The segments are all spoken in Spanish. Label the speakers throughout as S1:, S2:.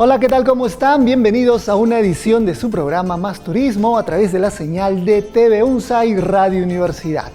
S1: Hola, ¿qué tal? ¿Cómo están? Bienvenidos a una edición de su programa Más Turismo a través de la señal de TV UNSA y Radio Universidad.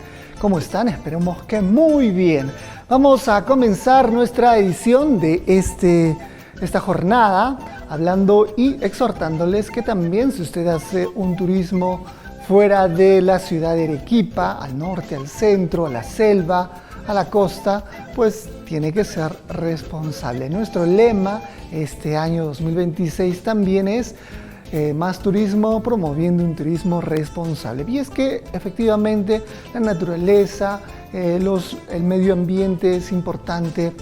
S1: ¿Cómo están? Esperemos que muy bien. Vamos a comenzar nuestra edición de esta jornada hablando y exhortándoles que también si usted hace un turismo fuera de la ciudad de Arequipa, al norte, al centro, a la selva, a la costa, pues tiene que ser responsable. Nuestro lema este año 2026 también es Más Turismo, promoviendo un turismo responsable. Y es que efectivamente la naturaleza, el medio ambiente es importante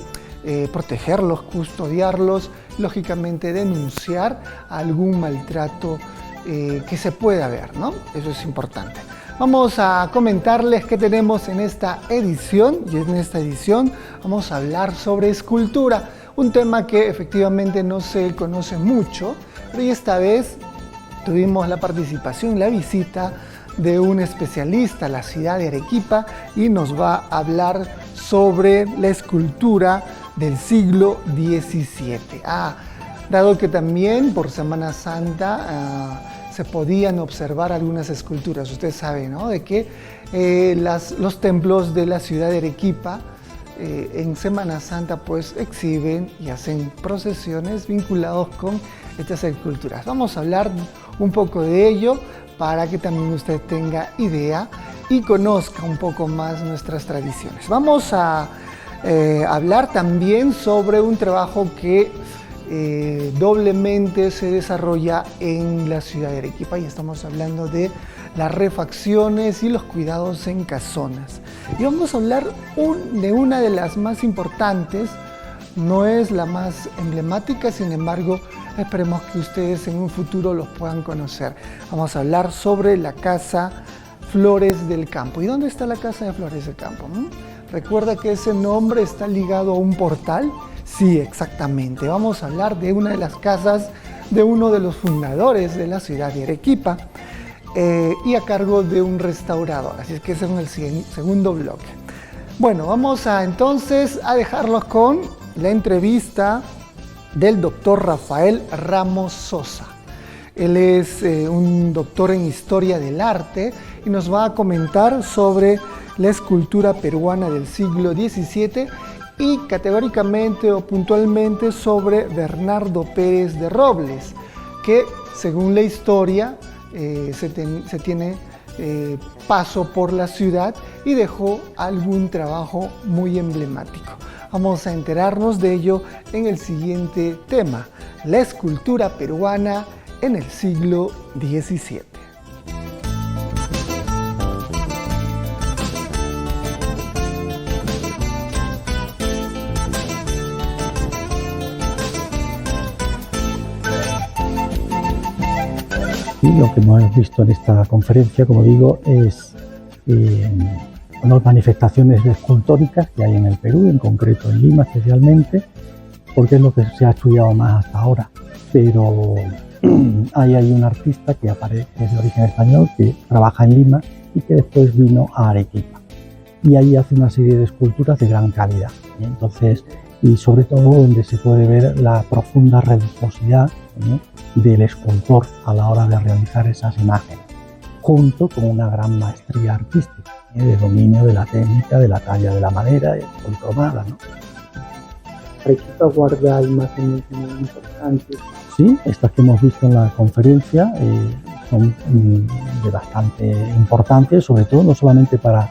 S1: protegerlos, custodiarlos, lógicamente denunciar algún maltrato que se pueda ver, ¿no? Eso es importante. Vamos a comentarles qué tenemos en esta edición, y en esta edición vamos a hablar sobre escultura, un tema que efectivamente no se conoce mucho, pero esta vez tuvimos la participación, la visita de un especialista a la ciudad de Arequipa y nos va a hablar sobre la escultura del siglo XVII. Dado que también por Semana Santa se podían observar algunas esculturas. Usted sabe, ¿no?, de que los templos de la ciudad de Arequipa en Semana Santa pues exhiben y hacen procesiones vinculados con estas esculturas. Vamos a hablar un poco de ello para que también usted tenga idea y conozca un poco más nuestras tradiciones. Vamos a hablar también sobre un trabajo que doblemente se desarrolla en la ciudad de Arequipa y estamos hablando de las refacciones y los cuidados en casonas. Y vamos a hablar de una de las más importantes, no es la más emblemática, sin embargo, esperemos que ustedes en un futuro los puedan conocer. Vamos a hablar sobre la Casa Flores del Campo. ¿Y dónde está la Casa de Flores del Campo? ¿Recuerda que ese nombre está ligado a un portal? Sí, exactamente. Vamos a hablar de una de las casas de uno de los fundadores de la ciudad de Arequipa y a cargo de un restaurador. Así es que ese es el segundo bloque. Bueno, vamos entonces a dejarlos con la entrevista del doctor Rafael Ramos Sosa. Él es un doctor en Historia del Arte y nos va a comentar sobre la escultura peruana del siglo XVII y categóricamente o puntualmente sobre Bernardo Pérez de Robles, que según la historia se tiene paso por la ciudad y dejó algún trabajo muy emblemático. Vamos a enterarnos de ello en el siguiente tema, la escultura peruana en el siglo XVII.
S2: Y lo que hemos visto en esta conferencia, como digo, es unas manifestaciones escultóricas que hay en el Perú, en concreto en Lima especialmente, porque es lo que se ha estudiado más hasta ahora. Pero hay un artista que es de origen español, que trabaja en Lima y que después vino a Arequipa. Y ahí hace una serie de esculturas de gran calidad. Entonces, y sobre todo donde se puede ver la profunda religiosidad del escultor a la hora de realizar esas imágenes, junto con una gran maestría artística, de dominio de la técnica, de la talla de la madera, policromada, ¿no?
S3: Arequipa guarda imágenes muy importantes.
S2: Sí, estas que hemos visto en la conferencia son de bastante importancia, sobre todo no solamente para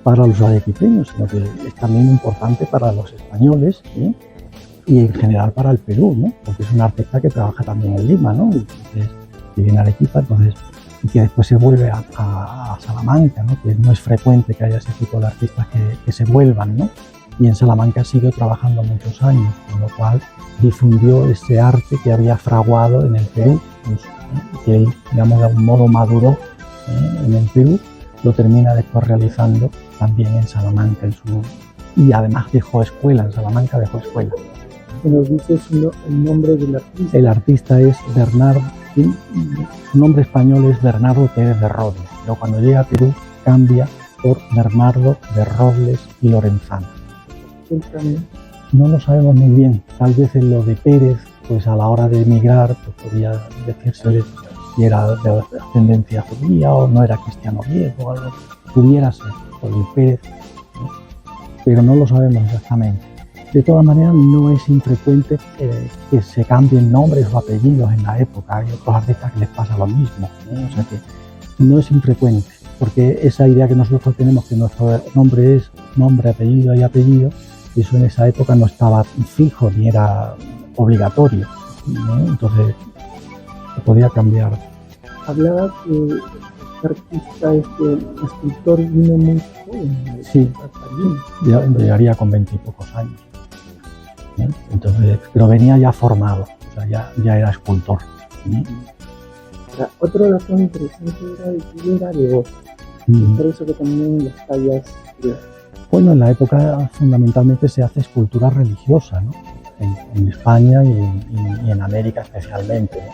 S2: los arequipeños, sino que es también importante para los españoles, ¿sí? Y en general para el Perú, ¿no? Porque es un artista que trabaja también en Lima, ¿no? Entonces, vive en Arequipa, entonces, y que después se vuelve a Salamanca, ¿no? Que no es frecuente que haya ese tipo de artistas que se vuelvan, ¿no? Y en Salamanca siguió trabajando muchos años, con lo cual difundió ese arte que había fraguado en el Perú, que él, digamos, de algún modo maduró en el Perú, lo termina después realizando también en Salamanca, y además dejó escuela, en Salamanca dejó escuela.
S3: ¿Que nos dices el nombre del artista?
S2: El artista es Bernardo, su nombre español es Bernardo Pérez de Robles, pero cuando llega a Perú cambia por Bernardo de Robles y Lorenzano.
S3: Cuéntame.
S2: No lo sabemos muy bien, tal vez en lo de Pérez pues a la hora de emigrar, pues podía decirse si era de ascendencia judía o no era cristiano viejo, o algo pudiera ser, por el Pérez, ¿no? Pero no lo sabemos exactamente. De todas maneras, no es infrecuente que se cambien nombres o apellidos en la época. Hay otros artistas que les pasa lo mismo, ¿no? O sea que no es infrecuente, porque esa idea que nosotros tenemos que nuestro nombre es nombre, apellido y apellido, eso en esa época no estaba fijo ni era obligatorio, ¿no? Entonces se podía cambiar.
S3: Hablaba que este artista, este escultor vino muy joven.
S2: Sí, llegaría con 20 y pocos años, ¿no? Entonces, pero venía ya formado, o sea, ya era escultor, ¿no?
S3: Ahora, otro dato interesante era de que él era devoto. Por eso que también las tallas.
S2: Bueno, en la época fundamentalmente se hace escultura religiosa, ¿no? En España y en América especialmente, ¿no?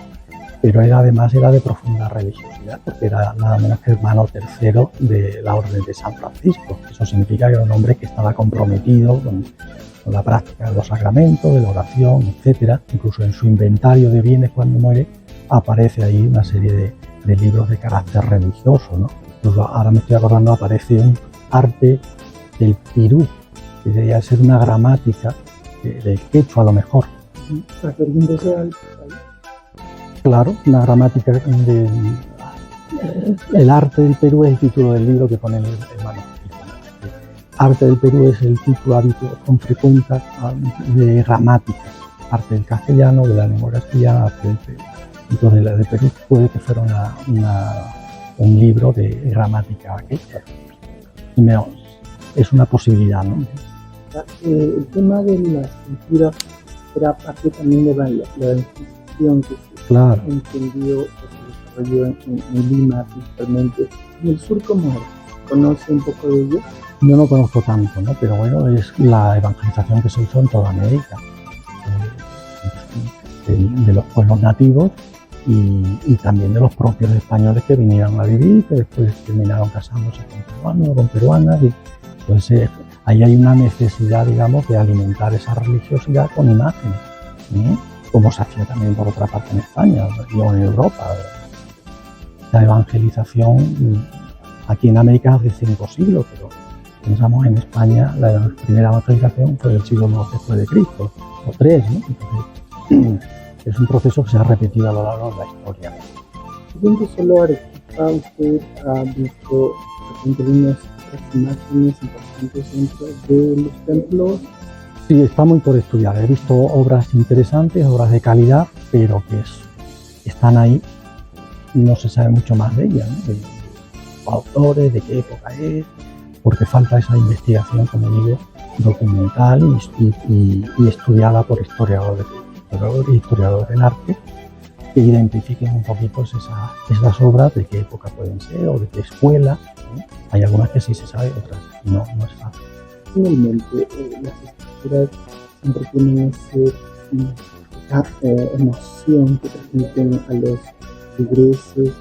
S2: Pero además era de profunda religiosidad, porque era nada menos que hermano tercero de la Orden de San Francisco. Eso significa que era un hombre que estaba comprometido con la práctica de los sacramentos, de la oración, etcétera. Incluso en su inventario de bienes cuando muere aparece ahí una serie de libros de carácter religioso, ¿no? Incluso ahora me estoy acordando, aparece un arte del pirú, que debería ser una gramática del quechua a lo mejor.
S3: Refiriéndose al
S2: Claro, una gramática el arte del Perú es el título del libro que pone el manuscrito. Arte del Perú es el título hábito con frecuencia de gramática. Arte del castellano, de la lengua castellana, arte del Perú. Entonces la de Perú puede que fuera un libro de gramática quechua. Es una posibilidad, ¿no?
S3: El tema de la escultura era parte también de la Inquisición que
S2: Claro.
S3: se entendió, que se desarrolló en Lima principalmente. ¿En el sur cómo era? ¿Conoce un poco de ello?
S2: Yo no conozco tanto, ¿no? Pero bueno, es la evangelización que se hizo en toda América, de los pueblos nativos y también de los propios españoles que vinieron a vivir, que después terminaron casándose con peruanos o con peruanas. Y pues ahí hay una necesidad, digamos, de alimentar esa religiosidad con imágenes, ¿no? Como se hacía también por otra parte en España o en Europa. La evangelización aquí en América hace 5 siglos, pero pensamos en España, la primera evangelización fue del siglo II después de Cristo, o 3, ¿no? Entonces, es un proceso que se ha repetido a lo largo de la historia.
S3: Viendo solo Arequipa, usted ha visto unas imágenes importantes dentro de los templos.
S2: Sí, está muy por estudiar. He visto obras interesantes, obras de calidad, pero que están ahí, no se sabe mucho más de ellas, ¿no? De autores, de qué época es, porque falta esa investigación, como digo, documental y estudiada por historiadores del arte, que identifiquen un poquito esas obras, de qué época pueden ser o de qué escuela, ¿no? Hay algunas que sí se sabe, otras no es fácil.
S3: Finalmente, las esculturas siempre tienen esa emoción que transmiten a los feligreses.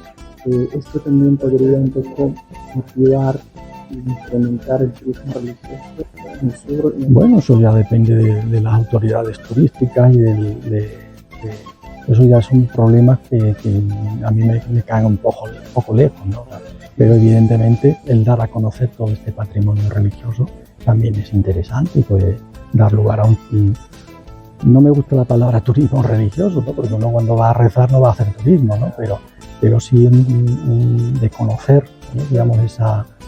S3: Esto también podría un poco motivar y incrementar el turismo religioso en el sur.
S2: Bueno, eso ya depende de las autoridades turísticas y eso ya son problemas que a mí me caen un poco lejos, ¿no? Pero evidentemente el dar a conocer todo este patrimonio religioso también es interesante y puede dar lugar a no me gusta la palabra turismo religioso, ¿no? Porque uno cuando va a rezar no va a hacer turismo, ¿no? Pero sí de conocer, ¿no? Digamos,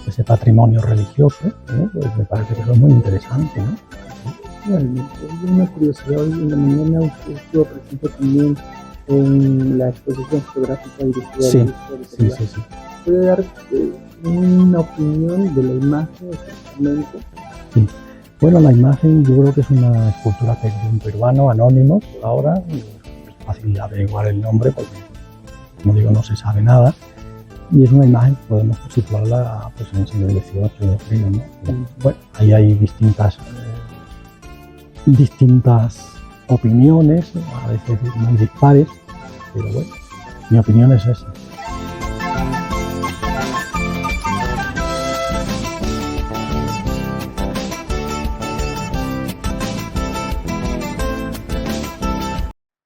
S2: ese patrimonio religioso, ¿no? Pues me parece que eso es muy interesante, ¿no?
S3: Realmente, una curiosidad, hoy en la mañana usted estuvo presente también en la exposición fotográfica dirigida
S2: Sí.
S3: ¿Puede dar una opinión de la imagen exactamente?
S2: Sí. Bueno, la imagen yo creo que es una escultura de un peruano anónimo por ahora. Es fácil de averiguar el nombre porque, como digo, no se sabe nada. Y es una imagen que podemos situarla pues, en el siglo XVIII, yo creo, ¿no? Bueno, ahí hay distintas opiniones, a veces muy dispares, pero bueno, mi opinión es esa.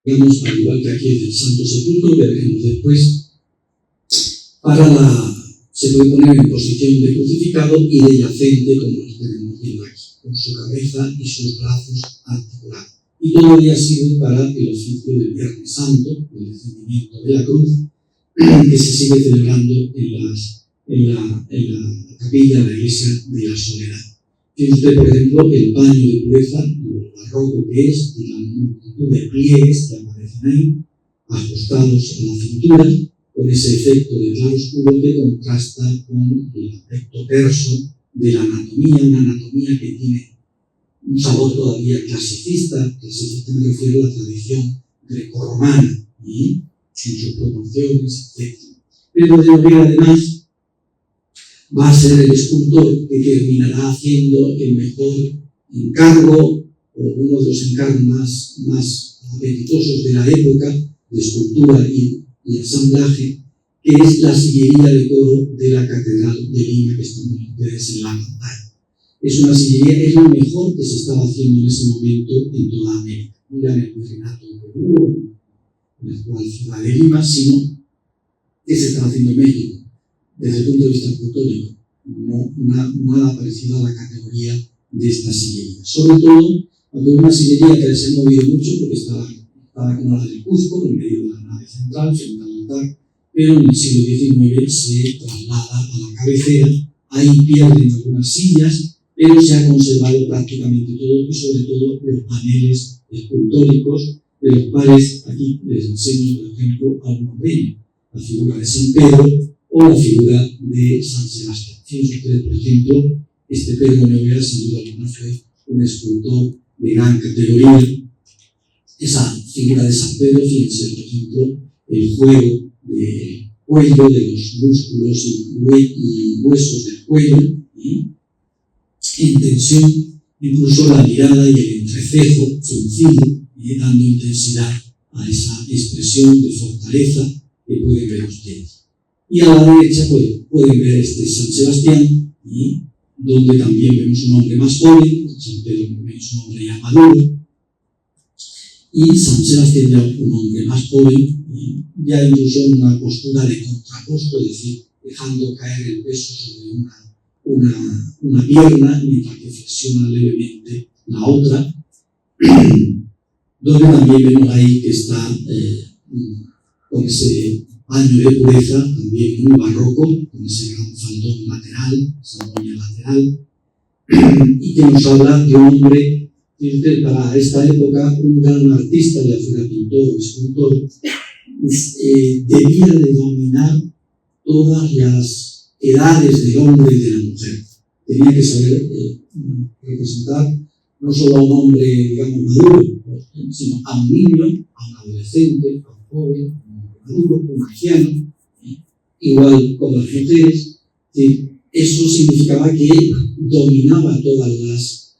S4: digamos, al igual que aquí en el Santo Sepulcro, que veremos después, se puede poner en posición de crucificado y de yacente, como lo tenemos viendo aquí, con su cabeza y sus brazos articulados. Y todavía sirve para el oficio del Viernes Santo, el descendimiento de la cruz, que se sigue celebrando en la capilla de la Iglesia de la Soledad. Tiene usted, por ejemplo, el baño de pureza, lo barroco que es, y la multitud de pliegues que aparecen ahí, ajustados a la cintura, con ese efecto de claroscuro que contrasta con el aspecto terso de la anatomía, una anatomía que tiene un sabor todavía clasicista me refiero a la tradición grecorromana, en sus proporciones, etc. Pero de Noguera, además, va a ser el escultor que terminará haciendo el mejor encargo, o uno de los encargos más apetitosos de la época, de escultura y ensamblaje, que es la sillería de coro de la Catedral de Lima, que están ustedes en la pantalla. Es una sillería, es lo mejor que se estaba haciendo en ese momento en toda América, no ya en el virreinato de Perú, en la actual ciudad de Lima, sino que se estaba haciendo en México, desde el punto de vista escultórico. No, nada parecido a la categoría de esta sillería. Sobre todo, cuando una sillería que se ha movido mucho, porque estaba como la del Cuzco, en medio de la nave central, frente al altar, pero en el siglo XIX se traslada a la cabecera. Ahí pierden algunas sillas, pero se ha conservado prácticamente todo, y sobre todo los paneles escultóricos, de los cuales aquí les enseño, por ejemplo, a uno de ellos, la figura de San Pedro o la figura de San Sebastián. Fíjense ustedes, por ejemplo, este Pedro Noguera, sin duda alguna, fue un escultor de gran categoría. Esa figura de San Pedro, fíjense, por ejemplo, el juego del cuello, de los músculos y huesos del cuello, en tensión, incluso la mirada y el entrecejo fruncido, dando intensidad a esa expresión de fortaleza que pueden ver ustedes. Y a la derecha pueden ver este San Sebastián, donde también vemos un hombre más joven, San Pedro vemos un hombre ya maduro, y San Sebastián ya un hombre más joven, ya incluso en una postura de contraposto, es decir, dejando caer el peso sobre una pierna, mientras que flexiona levemente la otra, donde también vemos ahí que está con ese baño de pureza, también muy barroco, con ese gran faldón lateral, esa moña lateral, y que nos habla de un hombre, para esta época, un gran artista, ya fuera pintor o escultor, debía de dominar todas las edades del hombre y de la mujer. Tenía que saber representar no solo a un hombre, digamos, maduro, sino a un niño, a un adolescente, a un joven, a un hombre maduro, a un anciano, igual con las mujeres. Eso significaba que dominaba todas las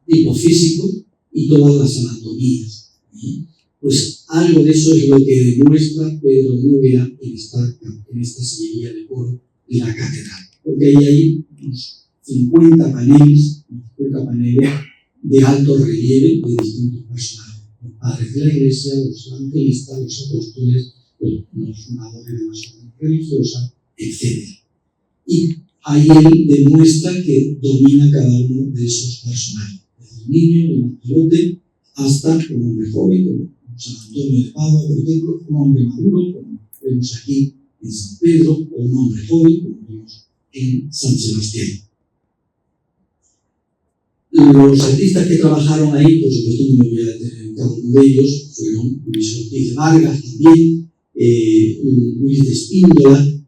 S4: tipos físicos y todas las anatomías. Pues algo de eso es lo que demuestra Pedro Noguera en esta sillería de coro de la catedral. Porque ahí hay unos 50 paneles de alto relieve de distintos personajes. Los padres de la Iglesia, los evangelistas, los apóstoles, los fundadores de la orden religiosa, etc. Y ahí él demuestra que domina cada uno de esos personajes. Desde el niño, el macerote, hasta un hombre joven, como San Antonio de Padua, por ejemplo, un hombre maduro, como vemos aquí en San Pedro, o un hombre joven, como vemos en San Sebastián. Los artistas que trabajaron ahí, por supuesto, no me voy a detener en cada uno de ellos, fueron Luis Ortiz de Vargas también, Luis de Espíndola,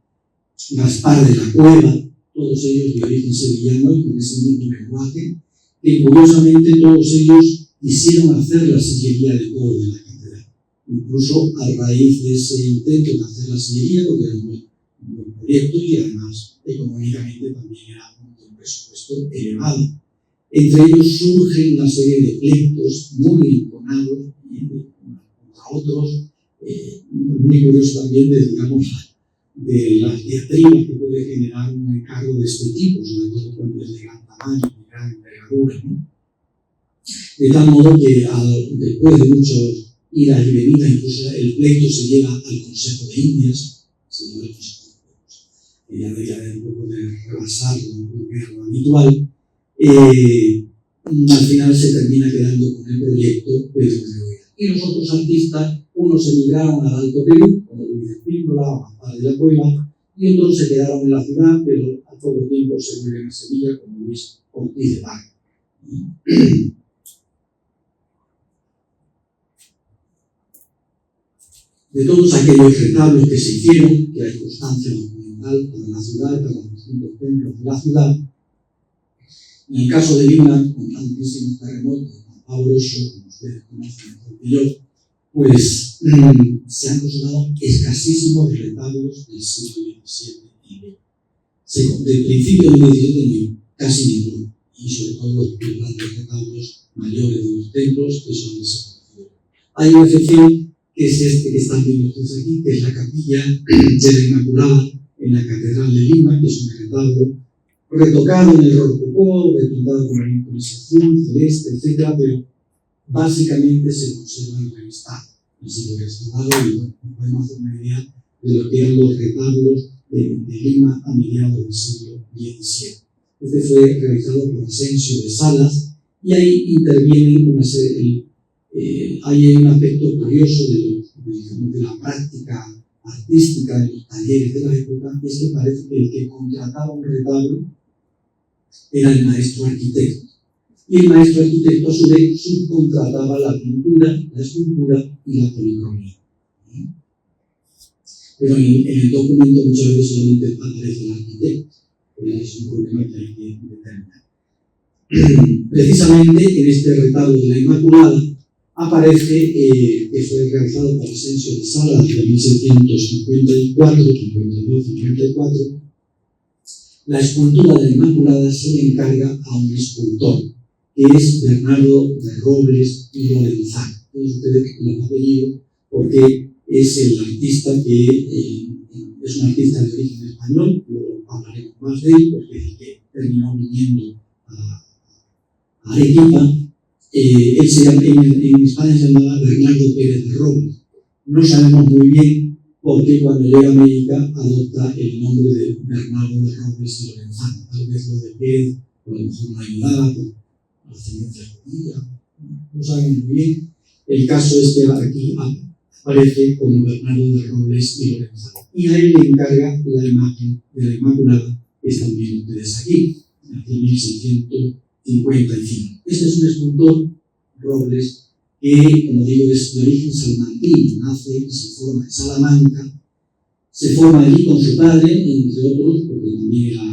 S4: Gaspar de la Cueva, todos ellos de origen sevillano y con ese mismo lenguaje, que curiosamente todos ellos quisieron hacer la sillería de coro de la catedral. Incluso a raíz de ese intento de hacer la sillería, porque era un buen proyecto y además económicamente también era un presupuesto elevado. Entre ellos surge una serie de pleitos muy enconados contra otros, muy curiosos también de las diatribas que puede generar un encargo de este tipo, sobre todo cuando es de gran tamaño, de gran envergadura, ¿no? De tal modo que después de muchos y la venida, incluso el pleito se lleva al Consejo de Indias, se lleva al Consejo de Indias, que ya debería un poco de rebasar lo que es lo habitual. Al final se termina quedando con el proyecto Pedro de Oira. Y los otros artistas, unos emigraron al Alto Perú, como Luis de Espíndola o Gaspar de la Cueva, y otros se quedaron en la ciudad, pero a poco tiempo se vuelven a Sevilla, como Luis Ortiz de Vaca. De todos aquellos retablos que se hicieron, que hay constancia documental para la ciudad, para los distintos templos de la ciudad, en el caso de Lima, con tantísimos terremotos, tan pavorosos, como ustedes conocen mejor que yo, pues se han conservado escasísimos retablos del siglo XVII y XX. Del principio del XVII casi ninguno, y sobre todo los grandes retablos mayores de los templos, que son desaparecidos. Hay una excepción, que es este que están viendo ustedes aquí, que es la capilla de la Inmaculada en la Catedral de Lima, que es un retablo retocado en el rococó, repintado con ese azul, celeste, etc., pero básicamente se conserva en revistado. Así lo que es restaurado, y bueno, podemos hacer una idea de lo que eran los retablos de Lima a mediados del siglo XVII. Este fue realizado por Asensio de Salas, y ahí interviene una serie, hay un aspecto curioso de la práctica artística de los talleres de la época, es que parece que el que contrataba un retablo era el maestro arquitecto. Y el maestro arquitecto, a su vez, subcontrataba la pintura, la escultura y la policromía. Pero en el documento muchas veces solamente aparece el arquitecto, porque es un problema que hay que determinar. Precisamente en este retablo de la Inmaculada aparece que fue realizado por Asensio de Salas de 1654, 52, 54. La escultura de la Inmaculada se le encarga a un escultor, que es Bernardo de Robles y Lorenzano. Ustedes lo han apellido porque es el artista que es un artista de origen español, luego hablaremos más de él porque es el que terminó viniendo a Arequipa. Él se llama, en España se llamaba Bernardo Pérez de Robles. No sabemos muy bien por qué cuando llega a América adopta el nombre de Bernardo de Robles y Lorenzano. Tal vez lo de Pérez, por lo mejor no ayudaba, por la ascendencia judía, no sabemos muy bien. El caso es que aquí aparece como Bernardo de Robles y Lorenzano. Y a él le encarga la imagen de la Inmaculada que están viendo ustedes aquí, hacia 1655. Este es un escultor, Robles, que, como digo, es de origen salmantino, nace y se forma en Salamanca, se forma allí con su padre, entre otros, porque también era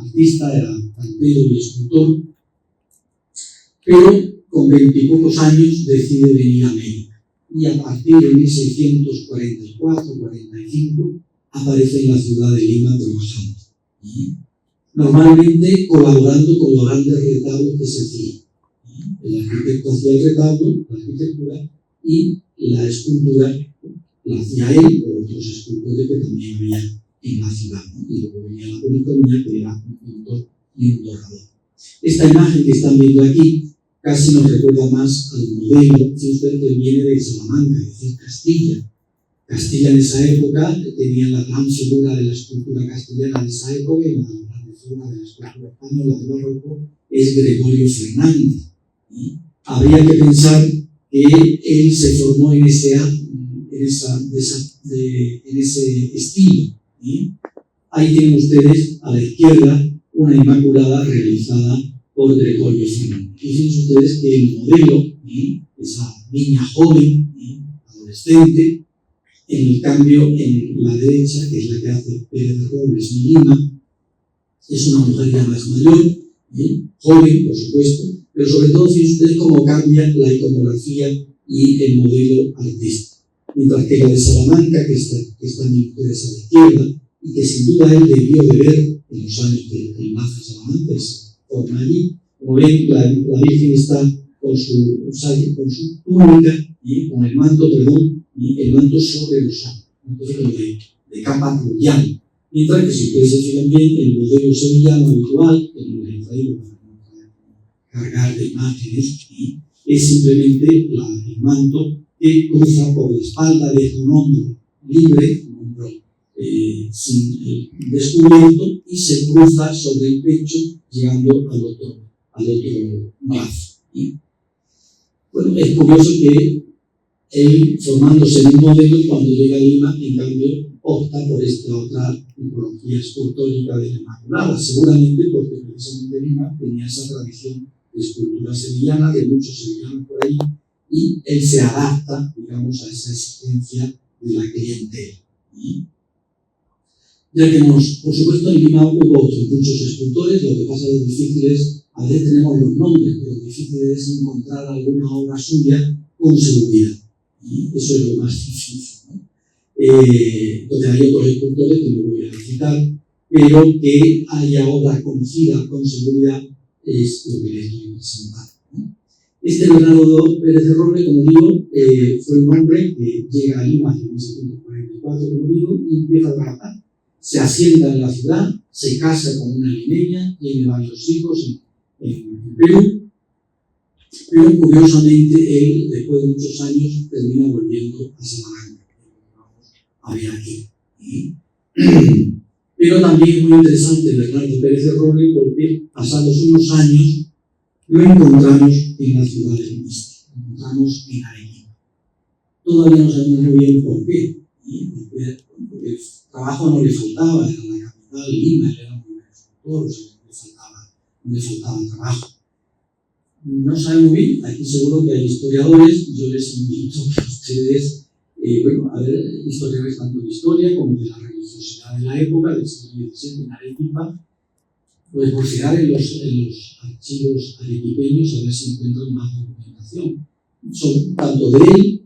S4: artista, era cantero y escultor, pero con 20 y pocos años decide venir a América. Y a partir de 1644-45 aparece en la ciudad de Lima trabajando. Normalmente colaborando con los grandes retablos que se hacían. El arquitecto hacía el retablo, la arquitectura, y la escultura la hacía él o otros escultores que también había en la ciudad, ¿no? Y luego venía la policromía, que era un pintor y un dorador. Esta imagen que están viendo aquí casi nos recuerda más al modelo, si usted, que viene de Salamanca, es decir, Castilla. Castilla en esa época tenía la gran figura de la escultura castellana de esa época, y la gran figura de la escultura española de Barroco es Gregorio Fernández. Habría que pensar que él se formó en ese estilo. Ahí tienen ustedes a la izquierda una Inmaculada realizada por Gregorio Fernández. Fíjense ustedes que el modelo, esa niña joven, adolescente, en el cambio en la derecha, que es la que hace Pérez de Robles y Lima, es una mujer ya más mayor, joven, por supuesto, pero sobre todo fíjense ustedes cómo cambia la iconografía y el modelo artístico. Mientras que la de Salamanca, que están ustedes a la izquierda, y que sin duda él debió de ver en los años que él nace en Salamanca, y se forma allí. Como ven, la Virgen está con su túnica, con el manto, el manto sobre los hombros, de capa crucial. Mientras que si ustedes se fijan bien, el modelo sevillano habitual, que no les he traído para cargar de imágenes, es simplemente el manto que cruza por la espalda, deja un hombro libre, un hombro sin descubierto, y se cruza sobre el pecho, llegando al otro brazo. Bueno, es curioso que él, formándose en un modelo, cuando llega a Lima, en cambio, opta por esta otra tipología escultórica de la Inmaculada, seguramente porque precisamente Lima tenía esa tradición de escultura sevillana, de muchos sevillanos por ahí, y él se adapta, digamos, a esa exigencia de la clientela. Ya que por supuesto, en Lima hubo otros muchos escultores, lo que pasa lo difícil es, a veces tenemos los nombres, pero lo difícil es encontrar alguna obra suya con seguridad. Eso es lo más difícil, ¿no? Donde hay otros escultores que no voy a citar, pero que haya obras conocidas con seguridad es lo que les estoy presentando, ¿no? Este Bernardo Pérez de Roble, como digo, fue un hombre que llega a Lima en 1744, como digo, y empieza a trabajar. Se asienta en la ciudad, se casa con una limeña, tiene varios hijos en Perú, pero curiosamente él, después de muchos años, termina volviendo a Salamanca. Vamos a ver aquí. Pero también es muy interesante Bernardo Pérez de Roble, porque pasados unos años lo encontramos en la ciudad del Misti, lo encontramos en Arequipa. Todavía no sabemos muy bien por qué, porque el trabajo no le faltaba, era la capital, Lima, él era muy buen escultor, no le faltaba trabajo. No sabemos bien, aquí seguro que hay historiadores, yo les invito a que ustedes, a ver, historiadores tanto de historia como de la religiosidad de la época, del siglo XVII en Arequipa, pues buscar en los archivos arequipeños a ver si encuentran más documentación, tanto de él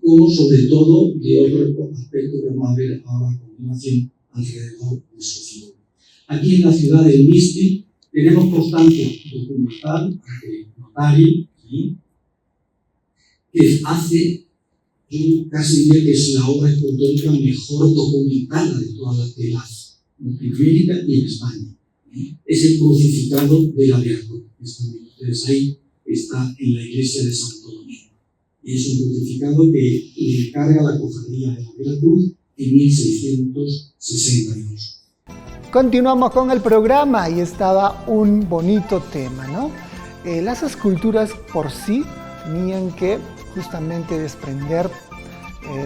S4: como sobre todo de otro aspecto que vamos a ver ahora a continuación alrededor de su figura. Aquí en la ciudad del Misti tenemos constancia documental, notaria, que hace, yo casi diría que es la obra escultórica mejor documentada de todas las que hace, en América y en España. Es el crucificado de la Veracruz. Ustedes ahí está en la iglesia de Santo Domingo. Es un crucificado que le encarga la cofradía de la Veracruz en 1662.
S1: Continuamos con el programa y estaba un bonito tema, ¿no? Las esculturas por sí tenían que justamente desprender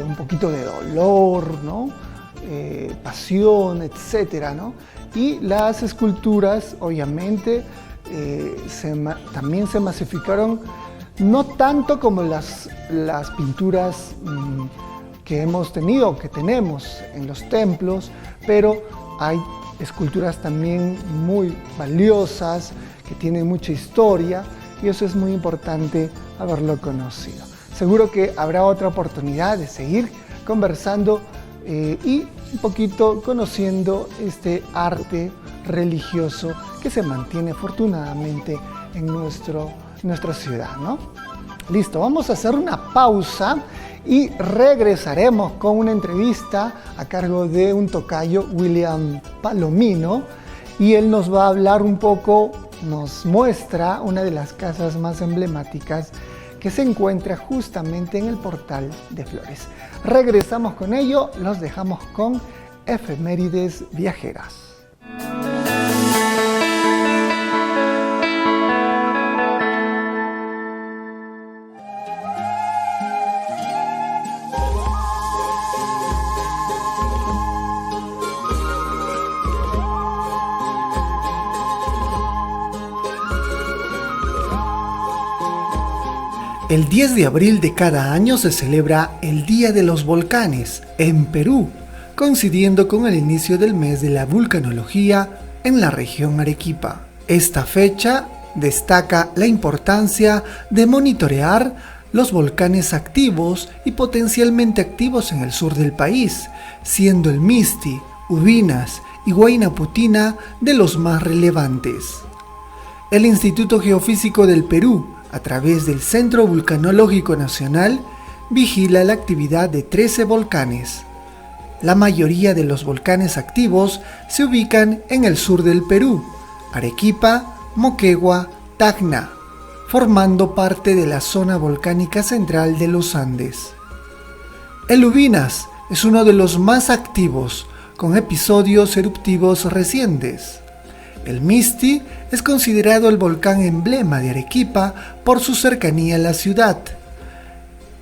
S1: un poquito de dolor, ¿no? Pasión, etcétera, ¿no? Y las esculturas, obviamente, también se masificaron, no tanto como las pinturas que hemos tenido, que tenemos en los templos, pero hay esculturas también muy valiosas, que tienen mucha historia, y eso es muy importante haberlo conocido. Seguro que habrá otra oportunidad de seguir conversando y un poquito conociendo este arte religioso que se mantiene afortunadamente en nuestra ciudad, ¿no? Listo, vamos a hacer una pausa y regresaremos con una entrevista a cargo de un tocayo, William Palomino, y él nos va a hablar un poco, nos muestra una de las casas más emblemáticas que se encuentra justamente en el Portal de Flores. Regresamos con ello, los dejamos con efemérides viajeras. El 10 de abril de cada año se celebra el Día de los Volcanes en Perú, coincidiendo con el inicio del mes de la vulcanología en la región Arequipa. Esta fecha destaca la importancia de monitorear los volcanes activos y potencialmente activos en el sur del país, siendo el Misti, Ubinas y Huayna Putina de los más relevantes. El Instituto Geofísico del Perú, a través del Centro Vulcanológico Nacional, vigila la actividad de 13 volcanes. La mayoría de los volcanes activos se ubican en el sur del Perú: Arequipa, Moquegua, Tacna, formando parte de la zona volcánica central de los Andes. El Ubinas es uno de los más activos, con episodios eruptivos recientes. El Misti es considerado el volcán emblema de Arequipa por su cercanía a la ciudad.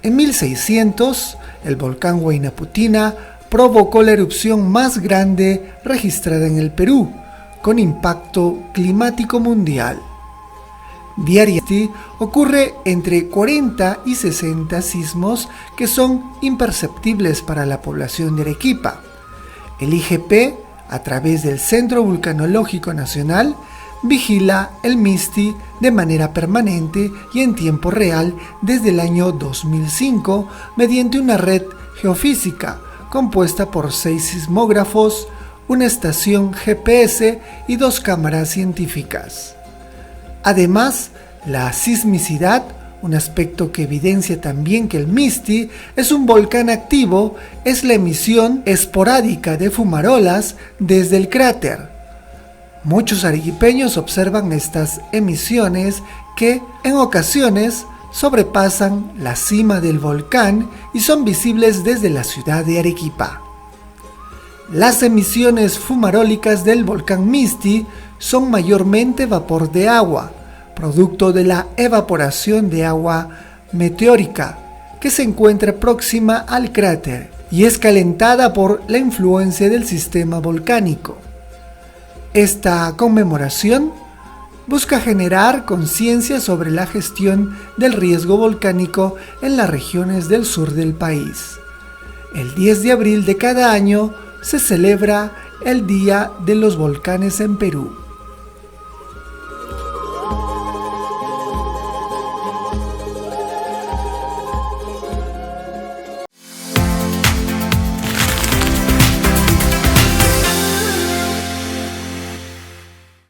S1: En 1600, el volcán Huaynaputina provocó la erupción más grande registrada en el Perú, con impacto climático mundial. Diariamente ocurre entre 40 y 60 sismos que son imperceptibles para la población de Arequipa. El IGP, a través del Centro Vulcanológico Nacional, vigila el Misti de manera permanente y en tiempo real desde el año 2005 mediante una red geofísica compuesta por 6 sismógrafos, una estación GPS y 2 cámaras científicas. Además, la sismicidad, un aspecto que evidencia también que el Misti es un volcán activo, es la emisión esporádica de fumarolas desde el cráter. Muchos arequipeños observan estas emisiones que, en ocasiones, sobrepasan la cima del volcán y son visibles desde la ciudad de Arequipa. Las emisiones fumarólicas del volcán Misti son mayormente vapor de agua, producto de la evaporación de agua meteórica que se encuentra próxima al cráter y es calentada por la influencia del sistema volcánico. Esta conmemoración busca generar conciencia sobre la gestión del riesgo volcánico en las regiones del sur del país. El 10 de abril de cada año se celebra el Día de los Volcanes en Perú.